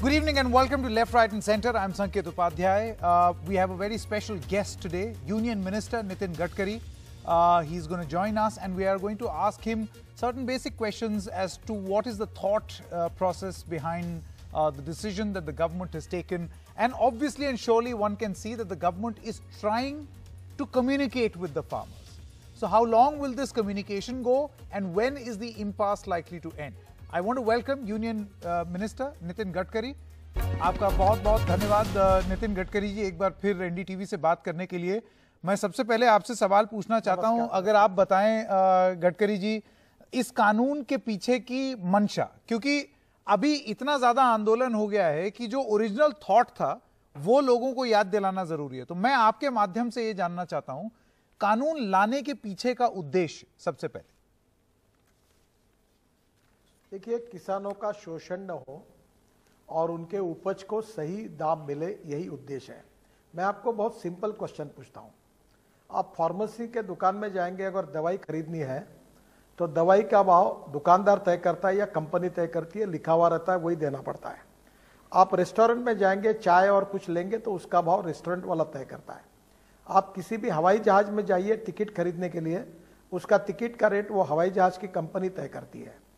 Good evening and welcome to Left, Right and Centre. I'm Sanket Upadhyay. We have a very special guest today, Union Minister Nitin Gadkari. He's going to join us and we are going to ask him certain basic questions as to what is the thought process behind the decision that the government has taken. And obviously and surely one can see that the government is trying to communicate with the farmers. So how long will this communication go and when is the impasse likely to end? I want to welcome Union Minister Nitin Gadkari. आपका बहुत बहुत धन्यवाद नितिन गडकरी जी, एक बार फिर NDTV से बात करने के लिए. मैं सबसे पहले आपसे सवाल पूछना चाहता हूं, अगर आप बताएं गडकरी जी, इस कानून के पीछे की मंशा, क्योंकि अभी इतना ज्यादा आंदोलन हो गया है कि जो ओरिजिनल थॉट था वो लोगों को याद दिलाना जरूरी है. तो मैं आपके माध्यम से ये जानना चाहता हूं, कानून लाने के पीछे का उद्देश्य सबसे पहले. देखिए, किसानों का शोषण न हो और उनके उपज को सही दाम मिले, यही उद्देश्य है. मैं आपको बहुत सिंपल क्वेश्चन पूछता हूं. आप फार्मेसी के दुकान में जाएंगे, अगर दवाई खरीदनी है तो दवाई का भाव दुकानदार तय करता है या कंपनी तय करती है? लिखा हुआ रहता है, वही देना पड़ता है. आप रेस्टोरेंट में जाएंगे, चाय और कुछ लेंगे तो उसका भाव रेस्टोरेंट वाला तय करता है. आप किसी भी हवाई जहाज में जाइए टिकट खरीदने के लिए, उसका टिकट का रेट वो हवाई जहाज की कंपनी तय करती है.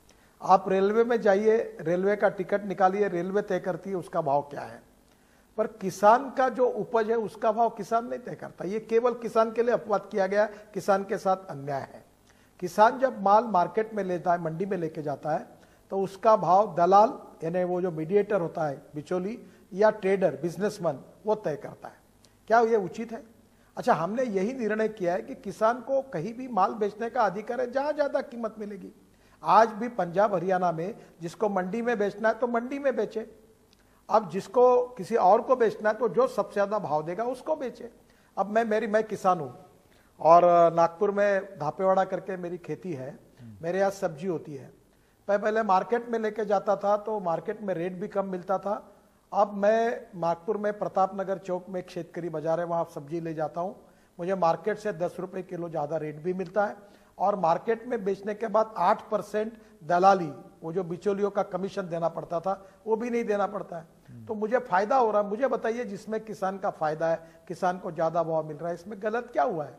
आप रेलवे में जाइए, रेलवे का टिकट निकालिए, रेलवे तय करती है उसका भाव क्या है. पर किसान का जो उपज है उसका भाव किसान नहीं तय करता. ये केवल किसान के लिए अपवाद किया गया, किसान के साथ अन्याय है. किसान जब माल मार्केट में लेता है, मंडी में लेके जाता है, तो उसका भाव दलाल यानी वो जो मीडिएटर होता है, बिचौली या ट्रेडर, बिजनेसमैन, वो तय करता है. क्या ये उचित है? अच्छा, हमने यही निर्णय किया है कि किसान को कहीं भी माल बेचने का अधिकार है जहां ज्यादा कीमत मिलेगी. आज भी पंजाब हरियाणा में जिसको मंडी में बेचना है तो मंडी में बेचे. अब जिसको किसी और को बेचना है तो जो सबसे ज्यादा भाव देगा उसको बेचे. अब मैं किसान हूं और नागपुर में धापेवाड़ा करके मेरी खेती है. मेरे यहाँ सब्जी होती है. पहले मार्केट में लेके जाता था तो मार्केट में रेट भी कम मिलता था. अब मैं नागपुर में प्रतापनगर चौक में एक शेतकरी बाजार है, वहां सब्जी ले जाता हूं. मुझे मार्केट से 10 रुपए किलो ज्यादा रेट भी मिलता है और मार्केट में बेचने के बाद 8% दलाली, वो जो बिचौलियों का कमीशन देना पड़ता था, वो भी नहीं देना पड़ता है. तो मुझे फायदा हो रहा है. मुझे बताइए, जिसमें किसान का फायदा है, किसान को ज्यादा भाव मिल रहा है, इसमें गलत क्या हुआ है?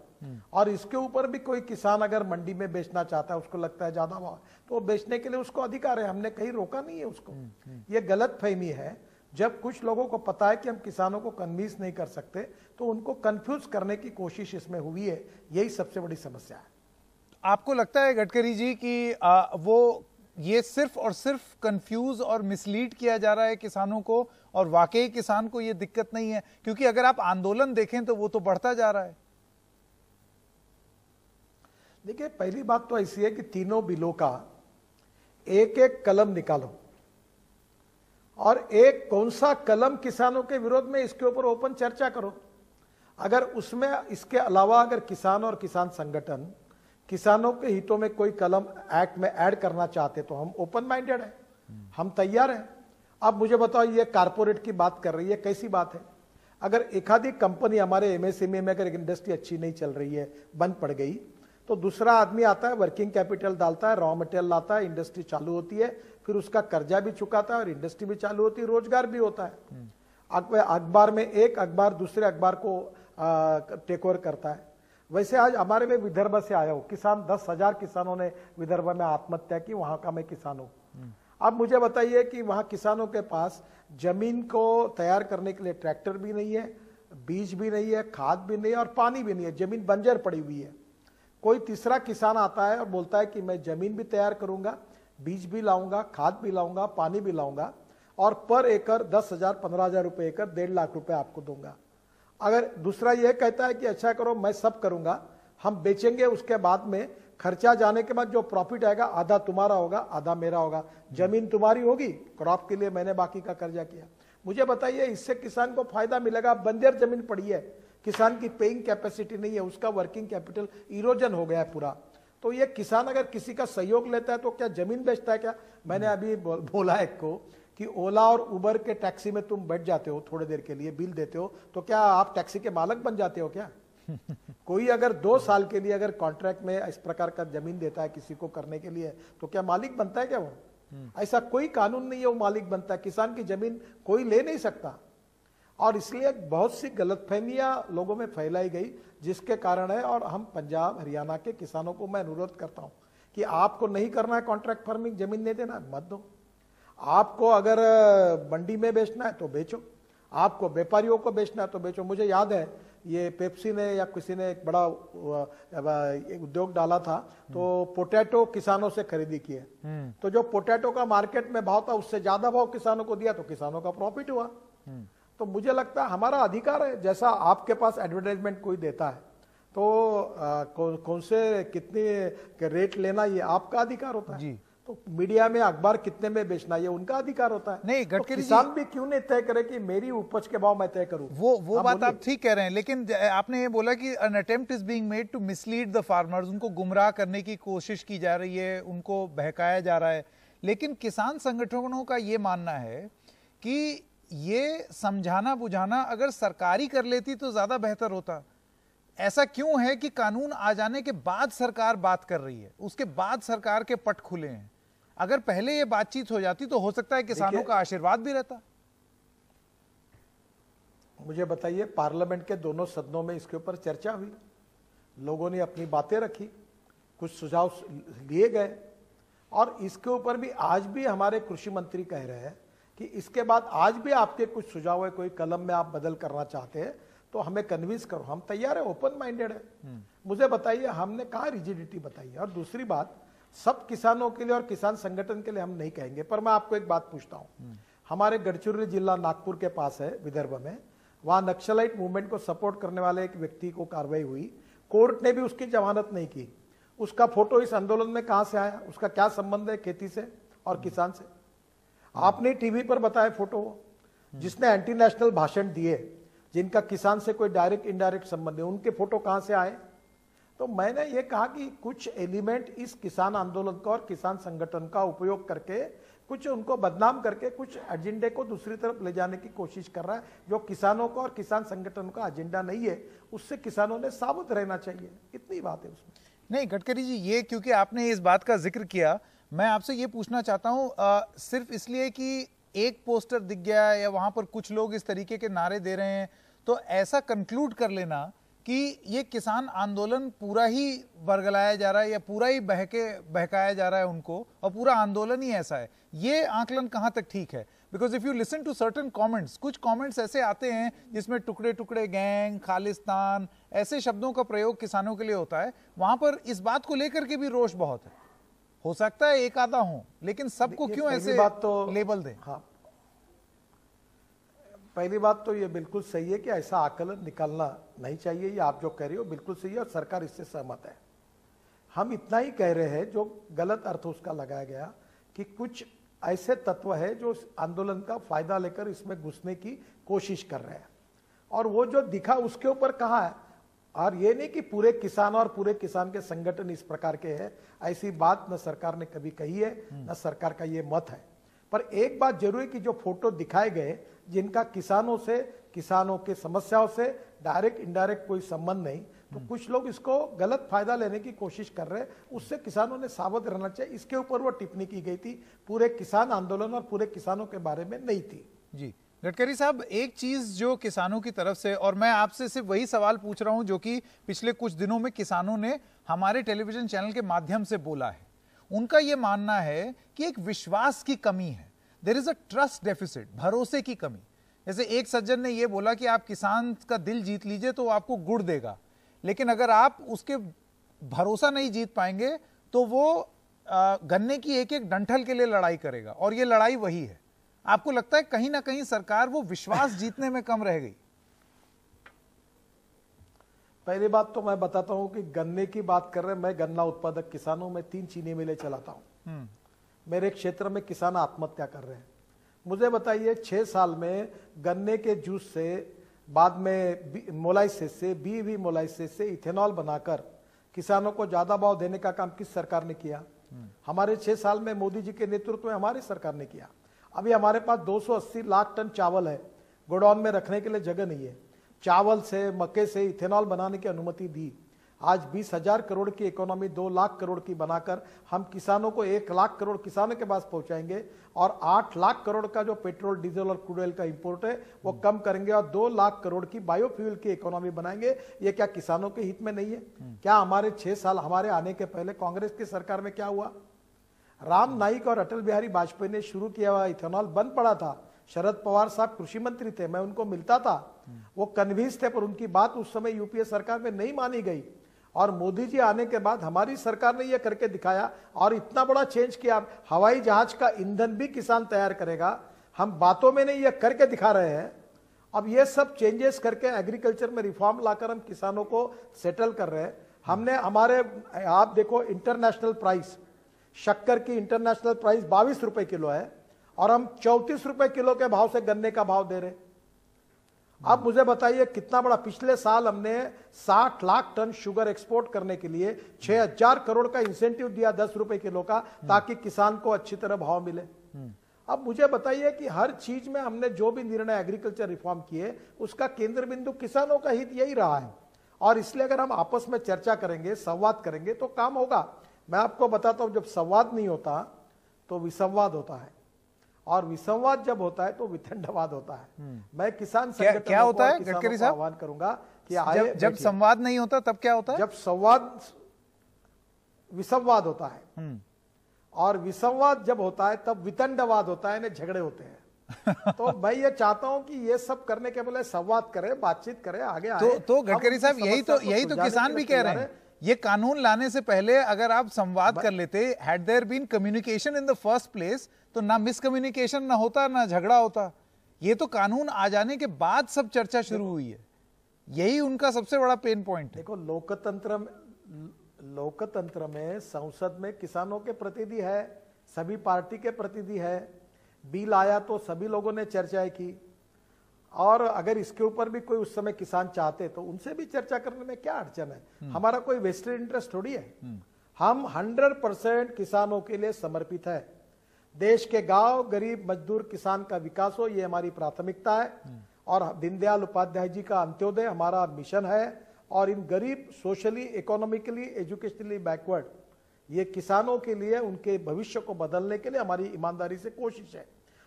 और इसके ऊपर भी कोई किसान अगर मंडी में बेचना चाहता है, उसको लगता है ज्यादा भाव, तो वो बेचने के लिए उसको अधिकार है. हमने कहीं रोका नहीं है उसको. ये गलत फहमी है. जब कुछ लोगों को पता है कि हम किसानों को कन्विंस नहीं कर सकते, तो उनको कंफ्यूज करने की कोशिश इसमें हुई है. यही सबसे बड़ी समस्या है. आपको लगता है गडकरी जी कि वो ये सिर्फ और सिर्फ कंफ्यूज और मिसलीड किया जा रहा है किसानों को, और वाकई किसान को ये दिक्कत नहीं है? क्योंकि अगर आप आंदोलन देखें तो वो तो बढ़ता जा रहा है. देखिए, पहली बात तो ऐसी है कि तीनों बिलों का एक एक कलम निकालो और एक कौन सा कलम किसानों के विरोध में, इसके ऊपर ओपन चर्चा करो. अगर उसमें इसके अलावा अगर किसान और किसान संगठन किसानों के हितों में कोई कलम एक्ट में ऐड करना चाहते तो हम ओपन माइंडेड हैं, हम तैयार हैं. अब मुझे बताओ, ये कारपोरेट की बात कर रही है, कैसी बात है? अगर एक आधी कंपनी हमारे एमएसएमई में अगर इंडस्ट्री अच्छी नहीं चल रही है, बंद पड़ गई, तो दूसरा आदमी आता है, वर्किंग कैपिटल डालता है, रॉ मटेरियल लाता है, इंडस्ट्री चालू होती है, फिर उसका कर्जा भी चुकाता है और इंडस्ट्री भी चालू होती है, रोजगार भी होता है. अखबार में एक अखबार दूसरे अखबार को टेक ओवर करता है. वैसे आज हमारे में विदर्भ से आया हूं, किसान 10,000 किसानों ने विदर्भ में आत्महत्या की, वहां का मैं किसान हूं. अब मुझे बताइए कि वहां किसानों के पास जमीन को तैयार करने के लिए ट्रैक्टर भी नहीं है, बीज भी नहीं है, खाद भी नहीं है और पानी भी नहीं है. जमीन बंजर पड़ी हुई है. कोई तीसरा किसान आता है और बोलता है कि मैं जमीन भी तैयार करूंगा, बीज भी लाऊंगा, खाद भी लाऊंगा, पानी भी लाऊंगा और पर एकड़ 10,000 15,000 रुपए एकड़, 1.5 लाख रुपए आपको दूंगा. अगर दूसरा यह कहता है कि अच्छा करो, मैं सब करूंगा, हम बेचेंगे, उसके बाद में खर्चा जाने के बाद जो प्रॉफिट आएगा आधा तुम्हारा होगा, आधा मेरा होगा, जमीन तुम्हारी होगी, क्रॉप के लिए मैंने बाकी का कर्जा किया. मुझे बताइए, इससे किसान को फायदा मिलेगा? बंजर जमीन पड़ी है, किसान की पेइंग कैपेसिटी नहीं है, उसका वर्किंग कैपिटल इरोजन हो गया है पूरा. तो ये किसान अगर किसी का सहयोग लेता है तो क्या जमीन बेचता है क्या? मैंने अभी बोला एक को कि ओला और उबर के टैक्सी में तुम बैठ जाते हो थोड़ी देर के लिए, बिल देते हो, तो क्या आप टैक्सी के मालिक बन जाते हो क्या? कोई अगर 2 साल के लिए अगर कॉन्ट्रैक्ट में इस प्रकार का जमीन देता है किसी को करने के लिए, तो क्या मालिक बनता है क्या वो? ऐसा कोई कानून नहीं है वो मालिक बनता है। किसान की जमीन कोई ले नहीं सकता। और इसलिए बहुत सी गलतफहमियां लोगों में फैलाई गई, जिसके कारण है। और हम पंजाब हरियाणा के किसानों को मैं अनुरोध करता हूं कि आपको नहीं करना है कॉन्ट्रैक्ट फार्मिंग, जमीन नहीं देना मत दो। आपको अगर मंडी में बेचना है तो बेचो, आपको व्यापारियों को बेचना है तो बेचो। मुझे याद है ये पेप्सी ने या किसी ने एक बड़ा उद्योग डाला था, तो पोटैटो किसानों से खरीदी की है। तो जो पोटैटो का मार्केट में भाव था उससे ज्यादा भाव किसानों को दिया, तो किसानों का प्रॉफिट हुआ। तो मुझे लगता है हमारा अधिकार है, जैसा आपके पास एडवर्टाइजमेंट कोई देता है तो कौन से कितने रेट लेना ये आपका अधिकार होता है जी। तो मीडिया में अखबार कितने में बेचना ये उनका अधिकार होता है। नहीं, तो गडकरी किसान भी क्यों नहीं तय करे कि मेरी उपज के भाव मैं तय करूं। वो बात आप ठीक कह रहे हैं, लेकिन आपने ये बोला कि an attempt is being made to mislead the farmers, उनको गुमराह करने की कोशिश की जा रही है, उनको बहकाया जा रहा है। लेकिन किसान संगठनों का ये मानना है कि ये समझाना बुझाना अगर सरकारी कर लेती तो ज्यादा बेहतर होता। ऐसा क्यों है कि कानून आ जाने के बाद सरकार बात कर रही है, उसके बाद सरकार के पट खुले हैं? अगर पहले ये बातचीत हो जाती तो हो सकता है किसानों का आशीर्वाद भी रहता। मुझे बताइए, पार्लियामेंट के दोनों सदनों में इसके ऊपर चर्चा हुई, लोगों ने अपनी बातें रखी, कुछ सुझाव लिए गए, और इसके ऊपर भी आज भी हमारे कृषि मंत्री कह रहे हैं कि इसके बाद आज भी आपके कुछ सुझाव है, कोई कलम में आप बदल करना चाहते हैं तो हमें कन्विंस करो, हम तैयार है, ओपन माइंडेड है। मुझे बताइए, हमने कहा रिजिडिटी बताई है। और दूसरी बात, सब किसानों के लिए और किसान संगठन के लिए हम नहीं कहेंगे, पर मैं आपको एक बात पूछता हूं। हमारे गढ़चिरौली जिला नागपुर के पास है, विदर्भ में, वहां नक्सलाइट मूवमेंट को सपोर्ट करने वाले एक व्यक्ति को कार्रवाई हुई, कोर्ट ने भी उसकी जमानत नहीं की। उसका फोटो इस आंदोलन में कहां से आया? उसका क्या संबंध है खेती से और किसान से? आपने टीवी पर बताया फोटो, जिसने एंटी नेशनल भाषण दिए, जिनका किसान से कोई डायरेक्ट इनडायरेक्ट संबंध है, उनके फोटो कहां से आए? तो मैंने ये कहा कि कुछ एलिमेंट इस किसान आंदोलन का और किसान संगठन का उपयोग करके, कुछ उनको बदनाम करके, कुछ एजेंडे को दूसरी तरफ ले जाने की कोशिश कर रहा है, जो किसानों का और किसान संगठन का एजेंडा नहीं है। उससे किसानों ने सावधान रहना चाहिए, इतनी बात है उसमें। नहीं गडकरी जी, ये क्योंकि आपने इस बात का जिक्र किया, मैं आपसे ये पूछना चाहता हूं, सिर्फ इसलिए कि एक पोस्टर दिख गया या वहां पर कुछ लोग इस तरीके के नारे दे रहे हैं तो ऐसा कंक्लूड कर लेना कि ये किसान आंदोलन पूरा ही बरगलाया जा रहा है या पूरा ही बहकाया जा रहा है उनको, और पूरा आंदोलन ही ऐसा है, ये आकलन कहां तक ठीक है? Because if you listen to certain comments, कुछ कमेंट्स ऐसे आते हैं जिसमें टुकड़े टुकड़े गैंग, खालिस्तान, ऐसे शब्दों का प्रयोग किसानों के लिए होता है। वहां पर इस बात को लेकर के भी रोष बहुत है। हो सकता है एक आधा हो, लेकिन सबको क्यों ऐसे लेबल दें? हाँ, पहली बात तो ये बिल्कुल सही है कि ऐसा आकलन निकालना नहीं चाहिए। ये आप जो कह रही हो बिल्कुल सही है और सरकार इससे सहमत है। हम इतना ही कह रहे हैं, जो गलत अर्थ उसका लगाया गया कि कुछ ऐसे तत्व है जो आंदोलन का फायदा लेकर इसमें घुसने की कोशिश कर रहे हैं, और वो जो दिखा उसके ऊपर कहा है। और ये नहीं कि पूरे किसान और पूरे किसान के संगठन इस प्रकार के हैं, ऐसी बात न सरकार ने कभी कही है, न सरकार का ये मत है। पर एक बात जरूर है कि जो फोटो दिखाए गए, जिनका किसानों से, किसानों के समस्याओं से डायरेक्ट इनडायरेक्ट कोई संबंध नहीं, तो कुछ लोग इसको गलत फायदा लेने की कोशिश कर रहे हैं। उससे किसानों ने सावध रहना चाहिए। इसके ऊपर वो टिप्पणी की गई थी, पूरे किसान आंदोलन और पूरे किसानों के बारे में नहीं थी। जी गडकरी साहब, एक चीज जो किसानों की तरफ से, और मैं आपसे सिर्फ वही सवाल पूछ रहा हूं जो कि पिछले कुछ दिनों में किसानों ने हमारे टेलीविजन चैनल के माध्यम से बोला है, उनका यह मानना है कि एक विश्वास की कमी है, there is a trust deficit, भरोसे की कमी। जैसे एक सज्जन ने यह बोला कि आप किसान का दिल जीत लीजिए तो वो आपको गुड़ देगा, लेकिन अगर आप उसके भरोसा नहीं जीत पाएंगे तो वो गन्ने की एक एक डंठल के लिए लड़ाई करेगा, और ये लड़ाई वही है। आपको लगता है कहीं ना कहीं सरकार वो विश्वास जीतने में कम रह गई? पहली बात तो मैं बताता हूं कि गन्ने की बात कर रहे हैं, मैं गन्ना उत्पादक किसानों में 3 चीनी मिलें चलाता हूं। मेरे क्षेत्र में किसान आत्महत्या कर रहे हैं। मुझे बताइए, 6 साल में गन्ने के जूस से, बाद में मोलाइसिस से, बी मोलाइसिस से इथेनॉल बनाकर किसानों को ज्यादा भाव देने का काम किस सरकार ने किया? हमारे 6 साल में मोदी जी के नेतृत्व में हमारी सरकार ने किया। अभी हमारे पास 280 लाख टन चावल है, गोडाउन में रखने के लिए जगह नहीं है। चावल से, मक्के से इथेनॉल बनाने की अनुमति दी। आज 20,000 करोड़ की इकोनॉमी 2 लाख करोड़ की बनाकर हम किसानों को 1 लाख करोड़ किसानों के पास पहुंचाएंगे और 8 लाख करोड़ का जो पेट्रोल डीजल और क्रूड ऑयल का इंपोर्ट है वो कम करेंगे और 2 लाख करोड़ की बायोफ्यूल की इकोनॉमी बनाएंगे। ये क्या किसानों के हित में नहीं है? क्या हमारे 6 साल हमारे आने के पहले कांग्रेस की सरकार में क्या हुआ? राम नाईक और अटल बिहारी वाजपेयी ने शुरू किया हुआ इथेनॉल बंद पड़ा था। शरद पवार साहब कृषि मंत्री थे, मैं उनको मिलता था, वो कन्विंस थे, पर उनकी बात उस समय यूपीए सरकार में नहीं मानी गई। और मोदी जी आने के बाद हमारी सरकार ने यह करके दिखाया और इतना बड़ा चेंज किया। हवाई जहाज का ईंधन भी किसान तैयार करेगा, हम बातों में नहीं, यह करके दिखा रहे हैं। अब ये सब चेंजेस करके एग्रीकल्चर में रिफॉर्म लाकर हम किसानों को सेटल कर रहे हैं। हमने हमारे, आप देखो इंटरनेशनल प्राइस, शक्कर की इंटरनेशनल प्राइस 22 रुपए किलो है और हम 34 रुपए किलो के भाव से गन्ने का भाव दे रहे। अब मुझे बताइए कितना बड़ा, पिछले साल हमने 60 लाख टन शुगर एक्सपोर्ट करने के लिए 6,000 करोड़ का इंसेंटिव दिया 10 रुपए किलो का, ताकि किसान को अच्छी तरह भाव मिले। अब मुझे बताइए कि हर चीज में हमने जो भी निर्णय एग्रीकल्चर रिफॉर्म किए उसका केंद्र बिंदु किसानों का हित यही रहा है। और इसलिए अगर हम आपस में चर्चा करेंगे, संवाद करेंगे तो काम होगा। मैं आपको बताता हूं, जब संवाद नहीं होता तो विसंवाद होता है और विसंवाद जब होता है तो वितंडवाद होता है। मैं किसान संगठन क्या होता है गडकरी साहब? आह्वान करूंगा कि जब संवाद नहीं होता तब क्या होता है? जब विसंवाद होता है और विसंवाद जब होता है तब वितंडवाद होता है, झगड़े होते हैं। तो मैं ये चाहता हूं कि ये सब करने के बजाय संवाद करें, बातचीत करें, आगे आए। तो गडकरी साहब यही तो किसान भी कह रहे हैं। ये कानून लाने से पहले अगर आप संवाद कर लेते, had there been communication in the first place, तो ना मिसकम्युनिकेशन ना होता, ना झगड़ा होता। ये तो कानून आ जाने के बाद सब चर्चा शुरू हुई है, यही उनका सबसे बड़ा पेन पॉइंट है। देखो, लोकतंत्र में संसद में किसानों के प्रतिनिधि है, सभी पार्टी के प्रतिनिधि है। बिल आया तो सभी लोगों ने चर्चाएं की और अगर इसके ऊपर भी कोई उस समय किसान चाहते तो उनसे भी चर्चा करने में क्या अड़चन है? हमारा कोई वेस्टेड इंटरेस्ट थोड़ी है। हम 100% किसानों के लिए समर्पित है। देश के गांव, गरीब, मजदूर, किसान का विकास हो, ये हमारी प्राथमिकता है। और दीनदयाल उपाध्याय जी का अंत्योदय हमारा मिशन है। और इन गरीब, सोशली, इकोनॉमिकली, एजुकेशनली बैकवर्ड, ये किसानों के लिए, उनके भविष्य को बदलने के लिए हमारी ईमानदारी से कोशिश है।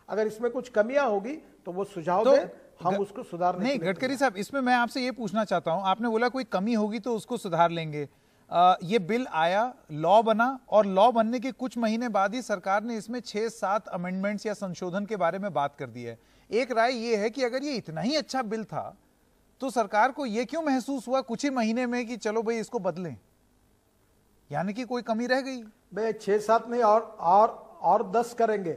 अगर इसमें कुछ कमियां होगी तो वो सुझाव दें, हम उसको सुधारने। नहीं गडकरी साहब, इसमें मैं आपसे ये पूछना चाहता हूं, आपने बोला कोई कमी होगी तो उसको सुधार लेंगे। ये बिल आया, लॉ बना और लॉ बनने के कुछ महीने बाद ही सरकार ने इसमें 6-7 अमेंडमेंट्स या संशोधन के बारे में बात कर दी है। एक राय ये है कि अगर ये इतना ही अच्छा बिल था तो सरकार को ये क्यों महसूस हुआ कुछ ही महीने में कि चलो भाई इसको बदलें, यानी कि कोई कमी रह गई? भाई 6-7 नहीं और 10 करेंगे।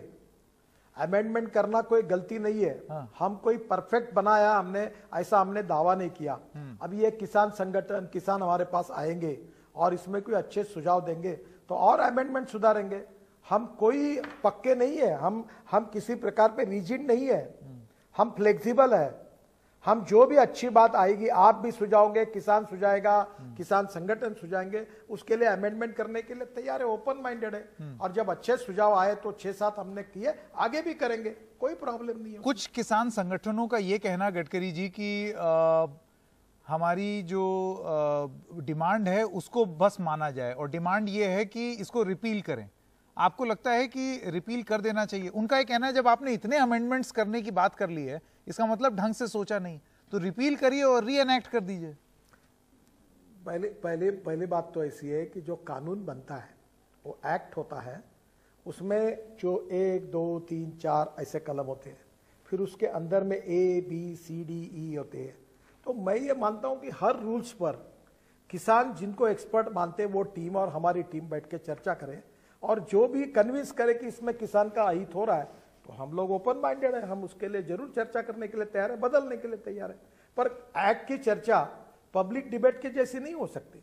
अमेंडमेंट करना कोई गलती नहीं है। हाँ। हम कोई परफेक्ट बनाया हमने, ऐसा हमने दावा नहीं किया। अब ये किसान संगठन, किसान हमारे पास आएंगे और इसमें कोई अच्छे सुझाव देंगे तो और अमेंडमेंट सुधारेंगे। हम कोई पक्के नहीं है, हम किसी प्रकार पे रिजिड नहीं है, हम फ्लेक्सिबल है। हम जो भी अच्छी बात आएगी, आप भी सुझाओगे, किसान सुझाएगा, किसान संगठन सुझाएंगे, उसके लिए अमेंडमेंट करने के लिए तैयार है, ओपन माइंडेड है। और जब अच्छे सुझाव आए तो 6-7 हमने किए, आगे भी करेंगे, कोई प्रॉब्लम नहीं है। कुछ किसान संगठनों का ये कहना गडकरी जी की हमारी जो डिमांड है उसको बस माना जाए और डिमांड ये है कि इसको रिपील करें। आपको लगता है कि रिपील कर देना चाहिए? उनका ये कहना है जब आपने इतने अमेंडमेंट्स करने की बात कर ली है, इसका मतलब ढंग से सोचा नहीं, तो रिपील करिए और रीएनेक्ट कर दीजिए। पहली बात तो ऐसी है कि जो कानून बनता है वो एक्ट होता है, उसमें जो 1, 2, 3, 4 ऐसे कलम होते हैं, फिर उसके अंदर में A, B, C, D, E होते हैं। तो मैं ये मानता हूं कि हर रूल्स पर किसान जिनको एक्सपर्ट मानते हैं वो टीम और हमारी टीम बैठ के चर्चा करें और जो भी कन्विंस करे कि इसमें किसान का अहित हो रहा है तो हम लोग ओपन माइंडेड है, हम उसके लिए जरूर चर्चा करने के लिए तैयार है, बदलने के लिए तैयार है। पर एक्ट की चर्चा पब्लिक डिबेट के जैसी नहीं हो सकती।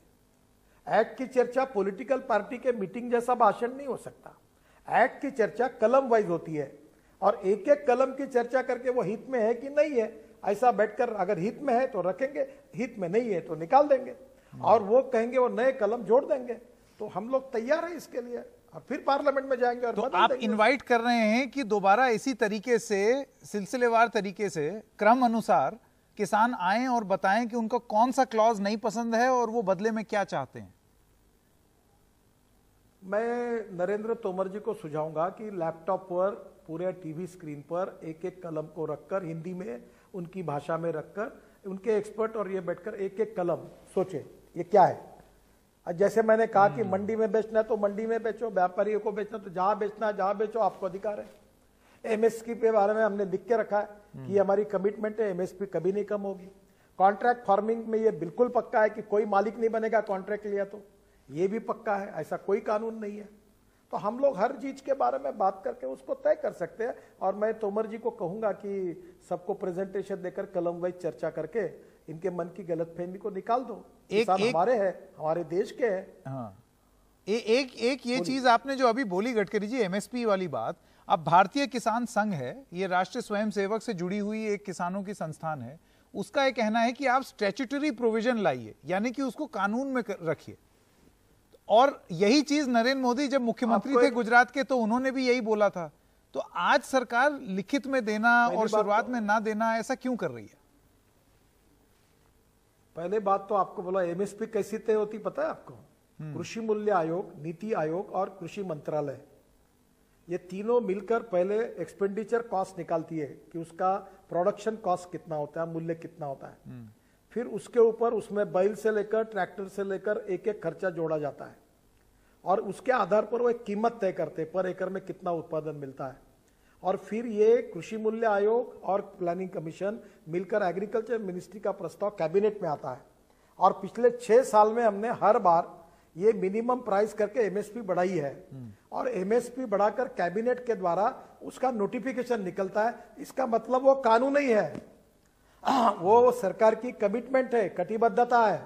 एक्ट की चर्चा पॉलिटिकल पार्टी के मीटिंग जैसा भाषण नहीं हो सकता। एक्ट की चर्चा कलम वाइज होती है और एक एक कलम की चर्चा करके वो हित में है कि नहीं है, ऐसा बैठकर अगर हित में है तो रखेंगे, हित में नहीं है तो निकाल देंगे और वो कहेंगे वो नए कलम जोड़ देंगे। तो हम लोग तैयार हैं इसके लिए और फिर पार्लियामेंट में जाएंगे और तो आप इनवाइट कर रहे हैं कि दोबारा इसी तरीके से, सिलसिलेवार तरीके से, क्रम अनुसार किसान आए और बताएं कि उनको कौन सा क्लॉज नहीं पसंद है और वो बदले में क्या चाहते हैं। मैं नरेंद्र तोमर जी को सुझाऊंगा कि लैपटॉप पर पूरे टीवी स्क्रीन पर एक एक कलम को रखकर, हिंदी में उनकी भाषा में रखकर, उनके एक्सपर्ट और ये बैठकर एक एक कलम सोचे ये क्या है। जैसे मैंने कहा कि मंडी में बेचना है तो मंडी में बेचो, व्यापारियों को बेचना तो जहां बेचना है जहां बेचो, आपको अधिकार है। एमएसपी के बारे में हमने लिख के रखा है कि हमारी कमिटमेंट है, एमएसपी कभी नहीं कम होगी। कॉन्ट्रैक्ट फार्मिंग में ये बिल्कुल पक्का है कि कोई मालिक नहीं बनेगा कॉन्ट्रैक्ट लिया तो, ये भी पक्का है, ऐसा कोई कानून नहीं है। तो हम लोग हर चीज के बारे में बात करके उसको तय कर सकते हैं। और मैं तोमर जी को कहूंगा कि सबको प्रेजेंटेशन देकर कलम वाइज चर्चा करके इनके मन की गलतफहमी को निकाल दो। किसान हमारे हैं, हमारे देश के हैं। हाँ। एक ये चीज आपने जो अभी बोली गडकरी जी, एमएसपी वाली बात, अब भारतीय किसान संघ है, ये राष्ट्रीय स्वयंसेवक से जुड़ी हुई एक किसानों की संस्थान है, उसका एक कहना है कि आप स्टैट्यूटरी प्रोविजन लाइए, यानी कि उसको कानून में रखिए। और यही चीज नरेंद्र मोदी जब मुख्यमंत्री थे गुजरात के तो उन्होंने भी यही बोला था। तो आज सरकार लिखित में देना और शुरुआत में ना देना ऐसा क्यों कर रही है? पहले बात तो आपको बोला एमएसपी कैसी तय होती पता है आपको? कृषि मूल्य आयोग, नीति आयोग और कृषि मंत्रालय, ये तीनों मिलकर पहले एक्सपेंडिचर कॉस्ट निकालती है कि उसका प्रोडक्शन कॉस्ट कितना होता है, मूल्य कितना होता है। फिर उसके ऊपर उसमें बैल से लेकर ट्रैक्टर से लेकर एक एक खर्चा जोड़ा जाता है और उसके आधार पर वो एक कीमत तय करते हैं पर एकड़ में कितना उत्पादन मिलता है। और फिर ये कृषि मूल्य आयोग और प्लानिंग कमीशन मिलकर एग्रीकल्चर मिनिस्ट्री का प्रस्ताव कैबिनेट में आता है। और पिछले 6 साल में हमने हर बार ये मिनिमम प्राइस करके एमएसपी बढ़ाई है और एमएसपी बढ़ाकर कैबिनेट के द्वारा उसका नोटिफिकेशन निकलता है। इसका मतलब वो कानून ही है, वो सरकार की कमिटमेंट है, कटिबद्धता है।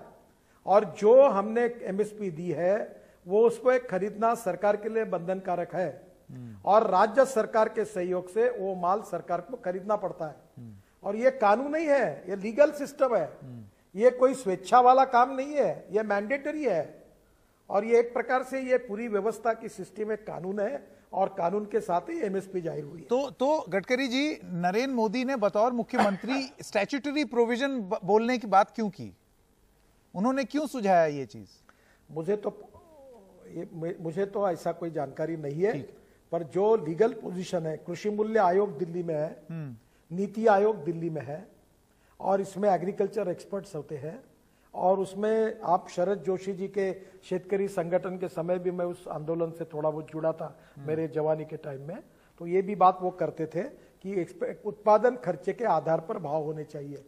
और जो हमने एमएसपी दी है वो उसको एक खरीदना सरकार के लिए बंधनकारक है और राज्य सरकार के सहयोग से वो माल सरकार को खरीदना पड़ता है। और ये कानून नहीं है, ये लीगल सिस्टम है, ये कोई स्वेच्छा वाला काम नहीं है, ये मैंडेटरी है। और ये एक प्रकार से ये पूरी व्यवस्था की सिस्टम एक कानून है और कानून के साथ ही एमएसपी जाहिर हुई है। तो गडकरी जी, नरेंद्र मोदी ने बतौर मुख्यमंत्री स्टैट्यूटरी प्रोविजन बोलने की बात क्यों की? उन्होंने क्यों सुझाया ये चीज? मुझे तो ऐसा कोई जानकारी नहीं है, पर जो लीगल पोजीशन है, कृषि मूल्य आयोग दिल्ली में है, नीति आयोग दिल्ली में है और इसमें एग्रीकल्चर एक्सपर्ट्स होते हैं। और उसमें आप शरद जोशी जी के शेतकरी संगठन के समय भी मैं उस आंदोलन से थोड़ा बहुत जुड़ा था मेरे जवानी के टाइम में, तो ये भी बात वो करते थे कि उत्पादन खर्चे के आधार पर भाव होने चाहिए।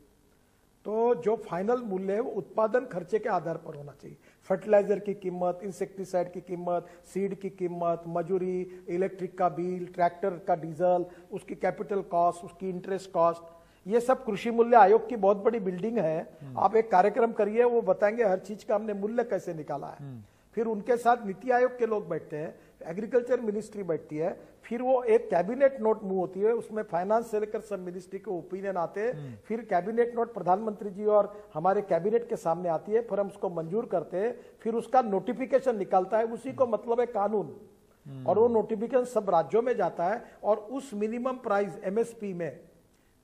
तो जो फाइनल मूल्य है वो उत्पादन खर्चे के आधार पर होना चाहिए। फर्टिलाइजर की कीमत, इंसेक्टिसाइड की कीमत, सीड की कीमत, मजूरी, इलेक्ट्रिक का बिल, ट्रैक्टर का डीजल, उसकी कैपिटल कॉस्ट, उसकी इंटरेस्ट कॉस्ट, ये सब कृषि मूल्य आयोग की बहुत बड़ी बिल्डिंग है। आप एक कार्यक्रम करिए, वो बताएंगे हर चीज का हमने मूल्य कैसे निकाला है। फिर उनके साथ नीति आयोग के लोग बैठते हैं, एग्रीकल्चर मिनिस्ट्री बैठती है, फिर वो एक कैबिनेट नोट मूव होती है, उसमें फाइनेंस से लेकर सब मिनिस्ट्री के ओपिनियन आते हैं। फिर कैबिनेट नोट प्रधानमंत्री जी और हमारे कैबिनेट के सामने आती है, फिर हम उसको मंजूर करते हैं, फिर उसका नोटिफिकेशन निकलता है, उसी को मतलब है कानून। और वो नोटिफिकेशन सब राज्यों में जाता है और उस मिनिमम प्राइस एमएसपी में,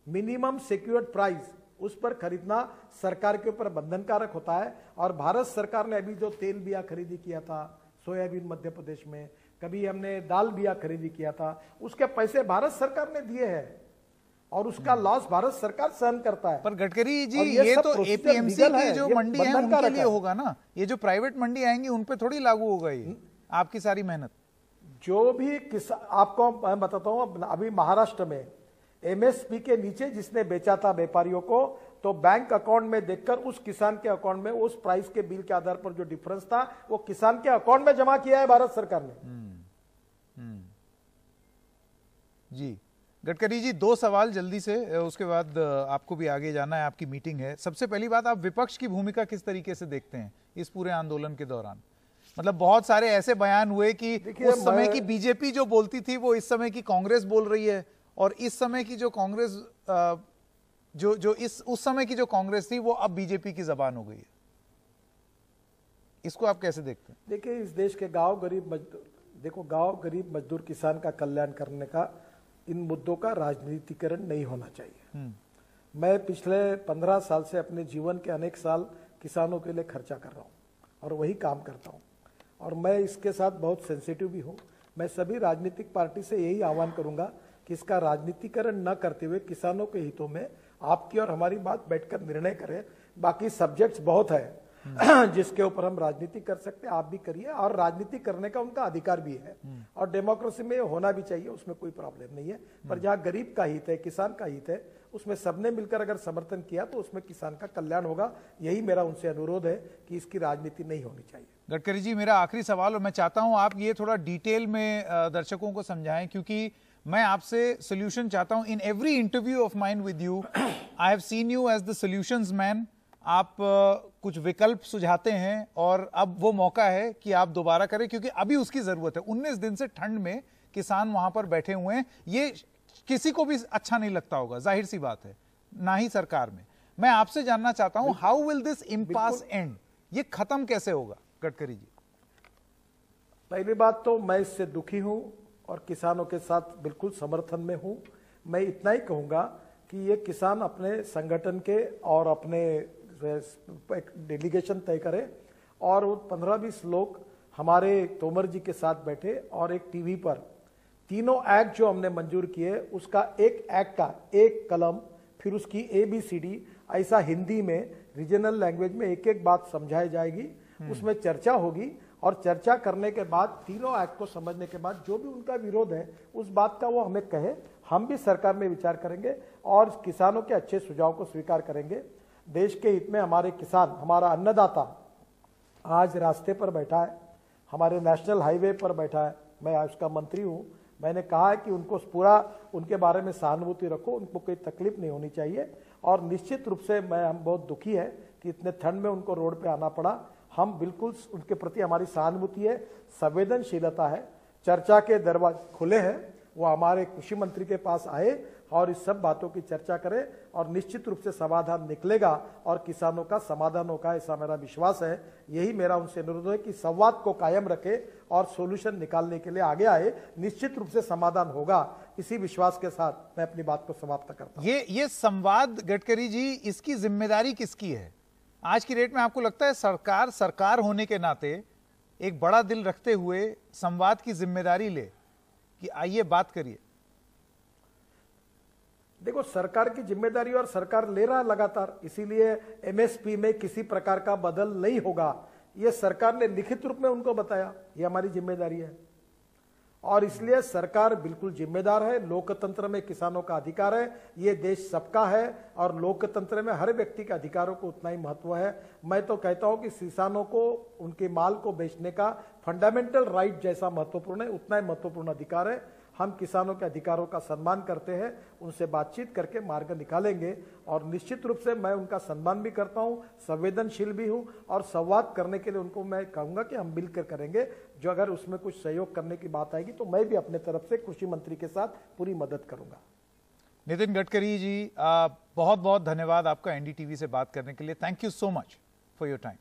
मिनिमम सिक्योर्ड प्राइस, उस पर खरीदना सरकार के ऊपर बंधनकारक होता है। और भारत सरकार ने अभी जो तेल बिया खरीदी किया था सोयाबीन मध्य प्रदेश में, कभी हमने दाल बिया खरीदी किया था, उसके पैसे भारत सरकार ने दिए हैं और उसका लॉस भारत सरकार सहन करता है। पर गडकरी जी, ये तो एपीएमसी की जो मंडी है उनके लिए होगा ना, ये जो प्राइवेट मंडी आएंगी उन पे थोड़ी लागू होगा ये आपकी सारी मेहनत। जो भी किसान, आपको मैं बताता हूं, अभी महाराष्ट्र में एमएसपी के नीचे जिसने बेचा था व्यापारियों को, तो बैंक अकाउंट में देखकर उस किसान के अकाउंट में उस प्राइस के बिल के आधार पर जो डिफरेंस था वो किसान के अकाउंट में जमा किया है भारत सरकार ने। जी गडकरी जी, 2 सवाल जल्दी से, उसके बाद आपको भी आगे जाना है, आपकी मीटिंग है। सबसे पहली बात, आप विपक्ष की भूमिका किस तरीके से देखते हैं इस पूरे आंदोलन के दौरान? मतलब बहुत सारे ऐसे बयान हुए कि उस समय की बीजेपी जो बोलती थी वो इस समय की कांग्रेस बोल रही है, और इस समय की जो कांग्रेस उस समय की जो कांग्रेस थी वो अब बीजेपी की जबान हो गई है। इसको आप कैसे देखते हैं? देखिए, इस देश के गांव गरीब मजदूर, देखो गांव गरीब मजदूर किसान का कल्याण करने का, इन मुद्दों का राजनीतिकरण नहीं होना चाहिए। मैं पिछले 15 साल से अपने जीवन के अनेक साल किसानों के लिए खर्चा कर रहा हूँ और वही काम करता हूँ, और मैं इसके साथ बहुत सेंसिटिव भी हूँ। मैं सभी राजनीतिक पार्टी से यही आह्वान करूंगा कि इसका राजनीतिकरण न करते हुए किसानों के हितों में आपकी और हमारी बात बैठकर निर्णय करें। बाकी सब्जेक्ट्स बहुत है जिसके ऊपर हम राजनीति कर सकते हैं, आप भी करिए, और राजनीति करने का उनका अधिकार भी है और डेमोक्रेसी में होना भी चाहिए, उसमें कोई प्रॉब्लम नहीं है। पर जहां गरीब का हित है, किसान का हित है, उसमें सबने मिलकर अगर समर्थन किया तो उसमें किसान का कल्याण होगा। यही मेरा उनसे अनुरोध है कि इसकी राजनीति नहीं होनी चाहिए। गडकरी जी, मेरा आखिरी सवाल, और मैं चाहता हूं आप ये थोड़ा डिटेल में दर्शकों को समझाएं, क्योंकि मैं आपसे सोल्यूशन चाहता हूं। In every interview of mine with you I have seen you as the solutions man. आप कुछ विकल्प सुझाते हैं और अब वो मौका है कि आप दोबारा करें, क्योंकि अभी उसकी जरूरत है। 19 दिन से ठंड में किसान वहां पर बैठे हुए हैं, ये किसी को भी अच्छा नहीं लगता होगा, जाहिर सी बात है, ना ही सरकार में। मैं आपसे जानना चाहता हूं, how will this impasse and? ये खत्म कैसे होगा गडकरी जी? पहली बात तो मैं इससे दुखी हूं और किसानों के साथ बिल्कुल समर्थन में हूं। मैं इतना ही कहूंगा कि ये किसान अपने संगठन के और अपने एक डेलीगेशन तय करे और वो 15-20 लोग हमारे तोमर जी के साथ बैठे और एक टीवी पर तीनों एक्ट जो हमने मंजूर किए उसका एक एक्ट का एक कलम, फिर उसकी ABCD ऐसा हिंदी में रीजनल लैंग्वेज में एक एक बात समझाई जाएगी, उसमें चर्चा होगी और चर्चा करने के बाद तीनों एक्ट को समझने के बाद जो भी उनका विरोध है उस बात का वो हमें कहे, हम भी सरकार में विचार करेंगे और किसानों के अच्छे सुझाव को स्वीकार करेंगे। देश के हित में हमारे किसान, हमारा अन्नदाता आज रास्ते पर बैठा है, हमारे नेशनल हाईवे पर बैठा है। मैं उसका मंत्री हूं, मैंने कहा है कि उनको पूरा उनके बारे में सहानुभूति रखो, उनको कोई तकलीफ नहीं होनी चाहिए। और निश्चित रूप से हम बहुत दुखी है कि इतने ठंड में उनको रोड पे आना पड़ा। हम बिल्कुल उनके प्रति हमारी सहानुभूति है, संवेदनशीलता है, चर्चा के दरवाजे खुले हैं। वो हमारे कृषि मंत्री के पास आए और इस सब बातों की चर्चा करें और निश्चित रूप से समाधान निकलेगा और किसानों का समाधान होगा, ऐसा मेरा विश्वास है। यही मेरा उनसे अनुरोध है कि संवाद को कायम रखे और सॉल्यूशन निकालने के लिए आगे आए। निश्चित रूप से समाधान होगा, इसी विश्वास के साथ मैं अपनी बात को समाप्त करता हूं। ये संवाद गडकरी जी, इसकी जिम्मेदारी किसकी है आज की डेट में? आपको लगता है सरकार होने के नाते एक बड़ा दिल रखते हुए संवाद की जिम्मेदारी ले कि आइए बात करिए? देखो, सरकार की जिम्मेदारी और सरकार ले रहा लगातार, इसीलिए MSP में किसी प्रकार का बदल नहीं होगा, ये सरकार ने लिखित रूप में उनको बताया, ये हमारी जिम्मेदारी है। और इसलिए सरकार बिल्कुल जिम्मेदार है। लोकतंत्र में किसानों का अधिकार है, ये देश सबका है और लोकतंत्र में हर व्यक्ति के अधिकारों को उतना ही महत्व है। मैं तो कहता हूं कि किसानों को उनके माल को बेचने का फंडामेंटल राइट जैसा महत्वपूर्ण है, उतना ही महत्वपूर्ण अधिकार है। हम किसानों के अधिकारों का सम्मान करते हैं, उनसे बातचीत करके मार्ग निकालेंगे और निश्चित रूप से मैं उनका सम्मान भी करता हूं, संवेदनशील भी हूं और संवाद करने के लिए उनको मैं कहूंगा कि हम मिलकर करेंगे। जो अगर उसमें कुछ सहयोग करने की बात आएगी तो मैं भी अपने तरफ से कृषि मंत्री के साथ पूरी मदद करूंगा। नितिन गडकरी जी, बहुत बहुत धन्यवाद आपका NDTV से बात करने के लिए। Thank you so much for your time.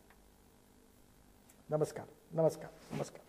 नमस्कार। नमस्कार। नमस्कार।